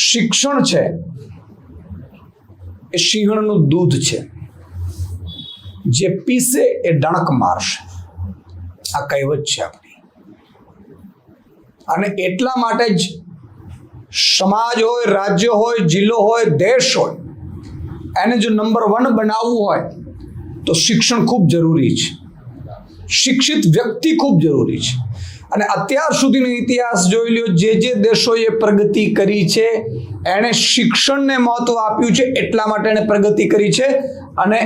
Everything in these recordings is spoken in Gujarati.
શિક્ષણ છે એ સિંહણનું દૂધ છે, જે પીસે એ ડણક મારશે, આ કહેવત છે આપણી. અને એટલા માટે જ સમાજ હોય, રાજ્ય હોય, જિલ્લો હોય, દેશ હોય, એને જો નંબર 1 બનાવવું હોય તો શિક્ષણ ખૂબ જરૂરી છે, શિક્ષિત વ્યક્તિ ખૂબ જરૂરી છે. અને અત્યાર સુધીનો ઇતિહાસ જોઈ લ્યો, જે દેશોએ પ્રગતિ કરી છે એણે શિક્ષણને મહત્વ આપ્યું છે, એટલા માટે એણે પ્રગતિ કરી છે અને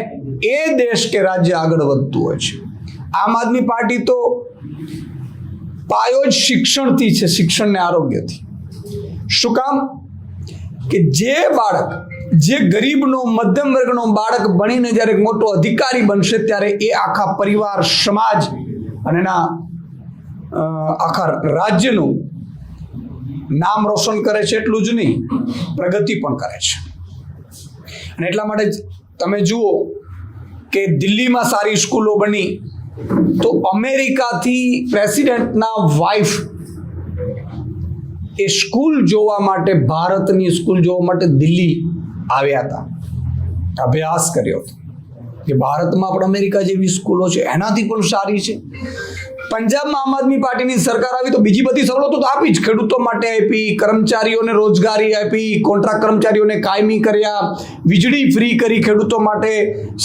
એ દેશ કે રાજ્ય આગળ વધતું હોય છે. આમ આદમી પાર્ટી તો પાયો જ શિક્ષણથી છે, શિક્ષણ ને આરોગ્યથી. શું કામ? કે જે બાળક, જે ગરીબનો, મધ્યમ વર્ગનો બાળક બનીને જ્યારે એક મોટો અધિકારી બનશે ત્યારે એ આખા પરિવાર, સમાજ અને એના આખા રાજ્યનું નામ રોશન કરે છે. એટલું જ નહીં, પ્રગતિ પણ કરે છે. અને એટલા માટે જ તમે જુઓ કે દિલ્હીમાં સારી સ્કૂલો બની તો અમેરિકાથી પ્રેસિડેન્ટના વાઇફ એ સ્કૂલ જોવા માટે, ભારતની સ્કૂલ જોવા માટે દિલ્હી આવ્યા હતા, અભ્યાસ કર્યો હતો કે ભારતમાં પણ અમેરિકા જેવી સ્કૂલો છે, એનાથી પણ સારી છે. પંજાબમાં આમ આદમી પાર્ટીની સરકાર આવી તો બીજી બધી સવલતો તો આપી જ, ખેડૂતો માટે આપી, કર્મચારીઓને રોજગારી આપી, કોન્ટ્રાક્ટ કર્મચારીઓને કાયમી કર્યા, વીજળી ફ્રી કરી ખેડૂતો માટે,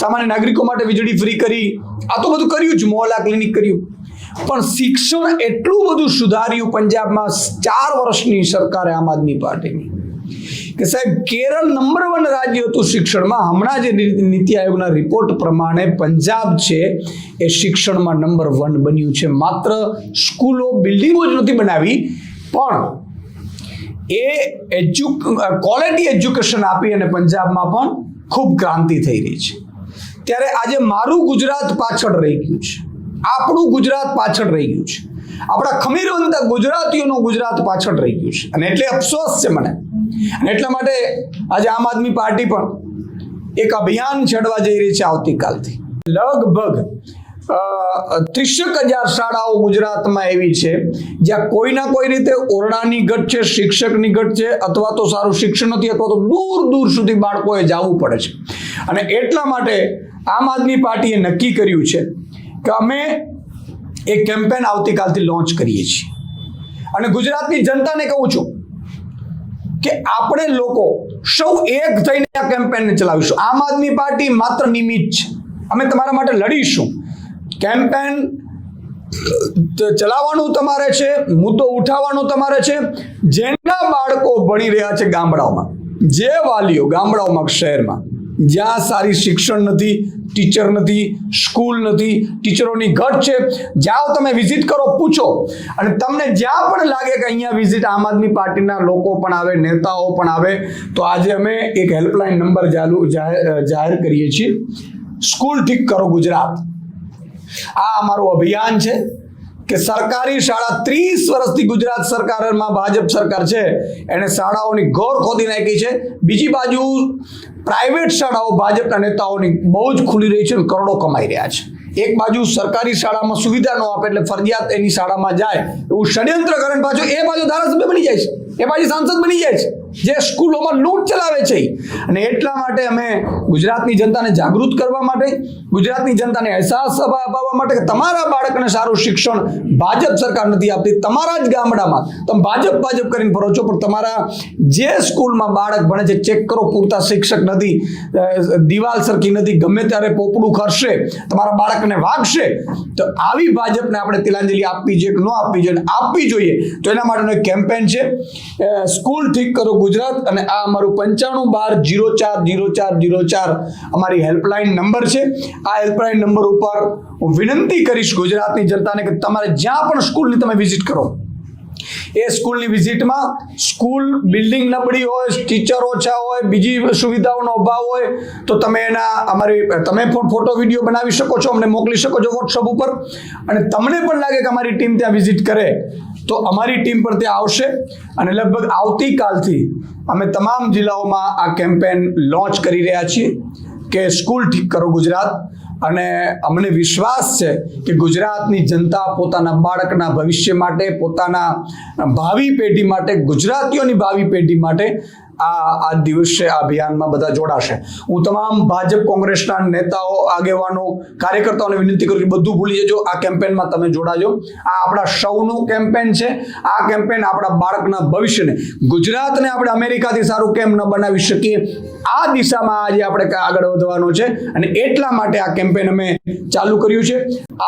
સામાન્ય નાગરિકો માટે વીજળી ફ્રી કરી, આ તો બધું કર્યું જ, મોહલ્લા ક્લિનિક કર્યું. પણ શિક્ષણ એટલું બધું સુધાર્યું પંજાબમાં 4 વર્ષની સરકારે આમ આદમી પાર્ટીની કે સાહેબ કેરળ નંબર 1 રાજ્ય હતું શિક્ષણમાં. હમણાં જે નીતિ આયોગના રિપોર્ટ પ્રમાણે પંજાબ છે એ શિક્ષણમાં નંબર 1 બન્યું છે. માત્ર સ્કૂલો, બિલ્ડિંગો જ નથી બનાવી, પણ એ ક્વોલિટી એજ્યુકેશન આપી અને પંજાબમાં પણ ખૂબ ક્રાંતિ થઈ રહી છે. ત્યારે આજે મારું ગુજરાત પાછળ રહી ગયું છે, આપણું ગુજરાત પાછળ રહી ગયું છે, આપણા ખમીરવંતા ગુજરાતીઓનું ગુજરાત પાછળ રહી ગયું છે. અને એટલે અફસોસ છે મને. અને એટલા માટે આજે આમ આદમી પાર્ટી પણ એક અભિયાન છેડવા જઈ રહી છે આવતીકાલથી. લગભગ 63,000 શાળાઓ ગુજરાતમાં એવી છે જ્યાં કોઈના કોઈ રીતે ઓરડાની ઘટ છે, શિક્ષકની ઘટ છે, અથવા તો સારું શિક્ષણ નથી, અથવા તો દૂર દૂર સુધી બાળકોએ જવું પડે છે. અને એટલા માટે આમ આદમી પાર્ટીએ નક્કી કર્યું છે કે અમે એક કેમ્પેન આવતીકાલથી લોન્ચ કરીએ છીએ. અને ગુજરાતની જનતાને કહું છું કે આપણે લોકો સૌ એક થઈને આ કેમ્પેનને ચલાવીશું. આમ આદમી પાર્ટી માત્ર નિમિત્ત છે, અમે તમારા માટે લડીશું. કેમ્પેન ચલાવવાનું તમારે છે, મુદ્દો ઉઠાવવાનો તમારે છે. જેના બાળકો ભણી રહ્યા છે ગામડાઓમાં, જે વાલીઓ ગામડાઓમાં, શહેરમાં જ્યાં સારી શિક્ષણ નથી, ટીચર નથી, સ્કૂલ નથી, ટીચરોની ઘટ છે, જાઓ તમે વિઝિટ કરો, પૂછો. અને તમને જ્યાં પણ લાગે કે અહીંયા વિઝિટ આમ આદમી પાર્ટીના લોકો પણ આવે, નેતાઓ પણ આવે, તો આજે અમે એક હેલ્પલાઇન નંબર જાહેર કરીએ છીએ, સ્કૂલ ઠીક કરો ગુજરાત. આ અમારું અભિયાન છે કે સરકારી શાળા 30 વર્ષથી ગુજરાત સરકારમાં ભાજપ સરકાર છે એને શાળાઓની ઘોર ખોદી નાખી છે. બીજી બાજુ પ્રાઇવેટ શાળાઓ ભાજપના નેતાઓની બહુ જ ખુલી રહી છે અને કરોડો કમાઈ રહ્યા છે. એક બાજુ સરકારી શાળામાં સુવિધા ન આપે એટલે ફરજિયાત એની શાળામાં જાય એવું ષડયંત્ર કરે, પાછું એ બાજુ ધારાસભ્ય બની જાય છે, એ બાજુ સાંસદ બની જાય છે, જે સ્કૂલોમાં લૂંટ ચલાવે છે. અને એટલા માટે અમે ગુજરાતની જનતાને જાગૃત કરવા માટે, ગુજરાતની જનતાને અહેસાસ અપાવવા માટે કે તમારા બાળકને સારું શિક્ષણ ભાજપ સરકાર નથી આપતી. તમારા જ ગામડામાં તમે ભાજપ કરીને ફરો છો, પણ તમારા જે સ્કૂલમાં બાળક ભણે છે ચેક કરો, પૂરતા શિક્ષક નથી, દિવાલ સરખી નથી, ગમે ત્યારે પોપડું ખરશે, તમારા બાળકને વાગશે. તો આવી ભાજપને આપણે તિલાંજલિ આપવી જોઈએ કે ન આપવી જોઈએ? આપવી જોઈએ. તો એના માટેનો એક કેમ્પેન છે, સ્કૂલ ઠીક કરો ગુજરાત. અને આ અમારું 9512040404 અમારી હેલ્પલાઇન નંબર છે. આ હેલ્પલાઇન નંબર ઉપર હું વિનંતી કરીશ ગુજરાતની જનતાને કે તમારે જ્યાં પણ સ્કૂલની તમે વિઝિટ કરો, એ સ્કૂલની વિઝિટમાં સ્કૂલ બિલ્ડિંગ નબળી હોય, ટીચર ઓછા હોય, બીજી સુવિધાઓનો અભાવ હોય તો તમે તમે પણ ફોટો વિડીયો બનાવી શકો છો, અમને મોકલી શકો છો વોટ્સઅપ ઉપર. અને તમને પણ લાગે કે અમારી ટીમ ત્યાં વિઝિટ કરે તો અમારી ટીમ પણ ત્યાં આવશે. અને લગભગ આવતીકાલથી અમે તમામ જિલ્લાઓમાં આ કેમ્પેન લોન્ચ કરી રહ્યા છીએ કે સ્કૂલ ઠીક કરો ગુજરાત. અને અમને વિશ્વાસ છે કે ગુજરાતની જનતા પોતાના બાળકના ભવિષ્ય માટે, પોતાના ભાવિ પેઢી માટે, ગુજરાતીઓની ભાવિ પેઢી માટે આ દિવસે આ અભિયાનમાં બધા જોડાશે. હું તમામ ભાજપ કોંગ્રેસના નેતાઓ, આગેવાનો, કાર્યકર્તાઓને વિનંતી કરું છું બધું ભૂલી જજો, આ કેમ્પેનમાં તમે જોડાજો. આ આપણા સૌનું કેમ્પેન છે. આ કેમ્પેન આપણા બાળકના ભવિષ્યને, ગુજરાતને આપણે અમેરિકાથી સારું કેમ ન બનાવી શકીએ, આ દિશામાં આજે આપણે આગળ વધવાનું છે અને એટલા માટે આ કેમ્પેન અમે ચાલુ કર્યું છે.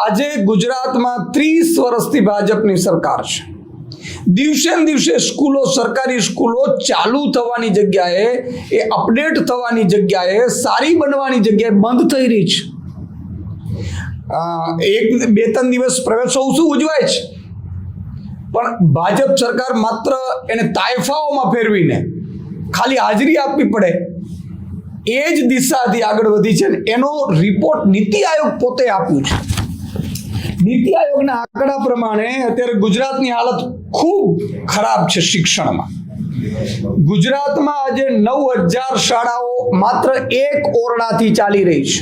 આજે ગુજરાતમાં 30 વર્ષથી ભાજપની સરકાર છે. દિવસે ને દિવસે સ્કૂલો, સરકારી સ્કૂલો ચાલુ થવાની જગ્યાએ, એ અપડેટ થવાની જગ્યાએ, સારી બનવાની જગ્યાએ બંધ થઈ રહી છે. 1-2-3 દિવસ પ્રવેશોત્સવ ઉજવાય છે, પણ ભાજપ સરકાર માત્ર એને તાઇફાઓમાં ફેરવીને ખાલી હાજરી આપવી પડે એ જ દિશાથી આગળ વધી છે. એનો રિપોર્ટ નીતિ આયોગ પોતે આપ્યું છે. નીતિ આયોગના આંકડા પ્રમાણે અત્યારે ગુજરાતની હાલત ખૂબ ખરાબ છે શિક્ષણમાં. ગુજરાતમાં આજે 9000 શાળાઓ માત્ર એક ઓરડાથી ચાલી રહી છે.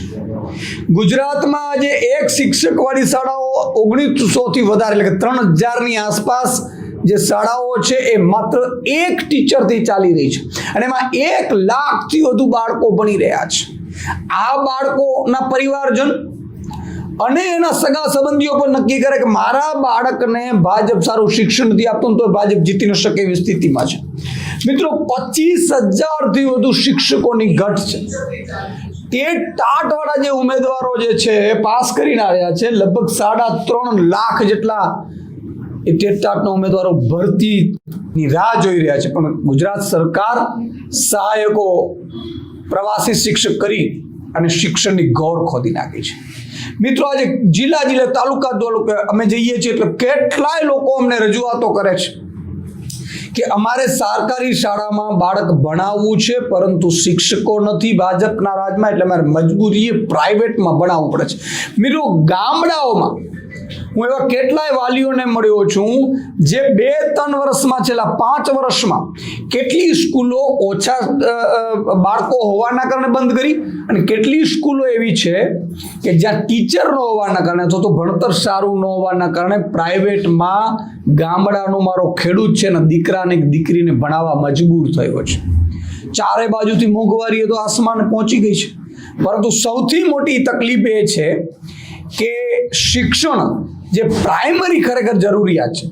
ગુજરાતમાં આજે એક શિક્ષકવાળી શાળાઓ 1900 થી વધારે, એટલે કે 3000ની આસપાસ જે શાળાઓ છે એ માત્ર એક ટીચરથી ચાલી રહી છે અને એમાં 1 લાખથી વધુ બાળકો ભણી રહ્યા છે. આ બાળકોના પરિવારજન અને એના સગા સંબંધીઓ પણ નક્કી કરે કે મારા બાળકને ભાજપ સારું શિક્ષણ નથી આપતું તો ભાજપ જીતી ન શકે એવી સ્થિતિમાં છે. મિત્રો, 25,000થી વધુ શિક્ષકોની ઘટ છે. ટેટ વાળા જે ઉમેદવારો જે છે પાસ કરીને આવ્યા છે, લગભગ 3.5 લાખ જેટલા એ ટેટના ઉમેદવારો ભરતીની રાહ જોઈ રહ્યા છે, પણ ગુજરાત સરકાર સહાયકો પ્રવાસી શિક્ષક કરી અને શિક્ષણની ગૌર ખોદી નાખી છે. મિત્રો, આજે જિલ્લા તાલુકા અમે જઈએ છીએ એટલે કેટલાય લોકો અમને રજૂઆતો કરે છે કે અમારે સરકારી શાળામાં બાળક ભણાવવું છે પરંતુ શિક્ષકો નથી ભાજપના રાજમાં, એટલે અમારે મજબૂરીએ પ્રાઇવેટમાં ભણાવવું પડે છે. મિત્રો, ગામડાઓમાં હું એવા કેટલાય વાલીઓને મળ્યો છું જે 2-3 વર્ષમાં, છેલ્લા 5 વર્ષમાં કેટલી સ્કૂલો ઓછા બાળકો હોવાના કારણે બંધ કરી અને કેટલી સ્કૂલો એવી છે કે જ્યાં ટીચર ન હોવાના કારણે અથવા તો ભણતર સારું ન હોવાના કારણે પ્રાઇવેટમાં ગામડાનો મારો ખેડૂત છે ને દીકરાને દીકરીને ભણાવવા મજબૂર થયો છે. ચારે બાજુથી મોંઘવારી તો આસમાન પહોંચી ગઈ છે, પરંતુ સૌથી મોટી તકલીફ એ છે કે શિક્ષણ જે પ્રાઇમરી ખરેખર જરૂરિયાત છે,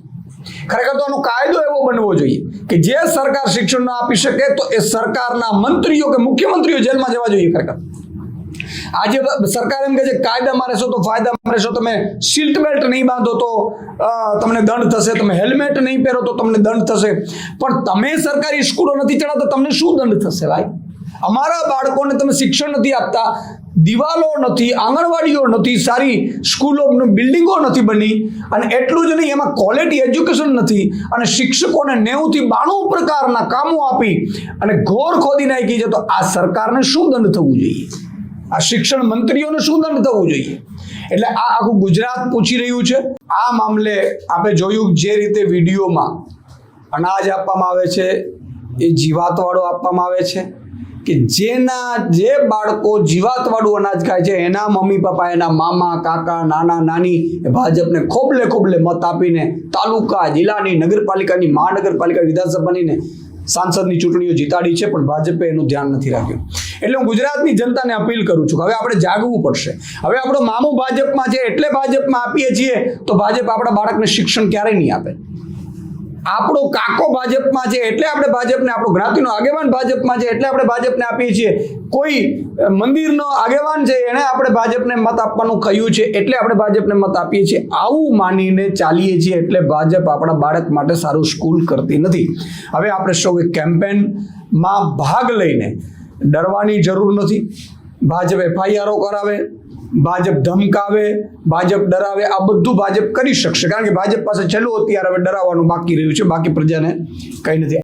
ખરેખર તો આનો કાયદો એવો બનવો જોઈએ કે જે સરકાર શિક્ષણ ન આપી શકે તો એ સરકારના મંત્રીઓ કે મુખ્યમંત્રીઓ જેલમાં જવા જોઈએ. ખરેખર આજે સરકાર એમ કહે છે કાયદામાં રહેશો તો ફાયદામાં રહેશો, તમે સીટ બેલ્ટ નહીં બાંધો તો તમને દંડ થશે, તમે હેલ્મેટ નહીં પહેરો તો તમને દંડ થશે, પણ તમે સરકારી સ્કૂલો નથી ચડાવતા તમને શું દંડ થશે? ભાઈ, અમારા બાળકોને તમે શિક્ષણ નથી આપતા, દિવાલો નથી, આંગણવાડીઓ નથી, સારી સ્કૂલો બિલ્ડિંગો નથી બની, અને એટલું જ નહીં એમાં ક્વોલિટી એજ્યુકેશન નથી, અને શિક્ષકોને 90 થી 92 પ્રકારના કામો આપી અને ઘોર ખોદી નાખી છે, તો આ સરકારને શું દંડ થવું જોઈએ? આ શિક્ષણ મંત્રીઓને શું દંડ થવું જોઈએ? એટલે આ આખું ગુજરાત પૂછી રહ્યું છે. આ મામલે આપણે જોયું જે રીતે વિડીયોમાં અનાજ આપવામાં આવે છે એ જીવાતવાળું આપવામાં આવે છે કે જે બાળકો જીવાતવાળું અનાજ ખાય છે એના મમ્મી પપ્પા, એના મામા, કાકા, નાના, નાની ભાજપને ખોબલે મત આપીને તાલુકા, જિલ્લાની, નગરપાલિકાની, મહાનગરપાલિકા, વિધાનસભાની ને સાંસદની ચૂંટણીઓ જીતાડી છે, પણ ભાજપે એનું ધ્યાન નથી રાખ્યું. એટલે હું ગુજરાતની જનતાને અપીલ કરું છું કે હવે આપણે જાગવું પડશે. હવે આપણો મામો ભાજપમાં છે એટલે ભાજપમાં આપીએ છીએ તો ભાજપ આપણા બાળકને શિક્ષણ ક્યારેય નહીં આપે. આપણો કાકો ભાજપમાં છે એટલે આપણે ભાજપને, આપણો જ્ઞાતિનો આગેવાન ભાજપમાં છે એટલે આપણે ભાજપને આપીએ છીએ, કોઈ મંદિરનો આગેવાન છે એને આપણે ભાજપને મત આપવાનું કહ્યું છે એટલે આપણે ભાજપને મત આપીએ છીએ, આવું માનીને ચાલીએ છીએ એટલે ભાજપ આપણા બાળક માટે સારું સ્કૂલ કરતી નથી. હવે આપણે સૌએ કેમ્પેનમાં ભાગ લઈને ડરવાની જરૂર નથી. ભાજપ FIRઓ કરાવે, ભાજપ ધમકાવે, ભાજપ ડરાવે, આ બધું ભાજપ કરી શકશે, કારણ કે ભાજપ પાસે છેલ્લું હથિયાર હવે ડરાવવાનું બાકી રહ્યું છે, બાકી પ્રજાને કંઈ નથી.